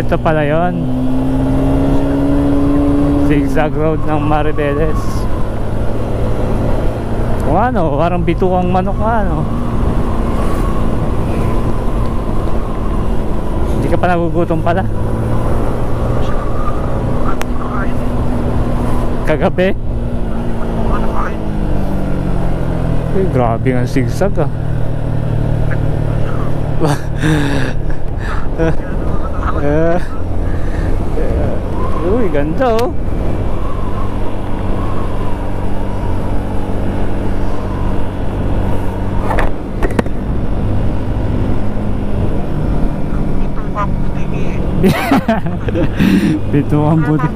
Ito pala yun, zigzag road ng Maribeles. Kung ano, parang bituang manok nga, ano. Hindi ka pa nagugutom pala? Kagabi? Eh, grabe nga zigzag ah. Uy, ganda oh. Bituang buti.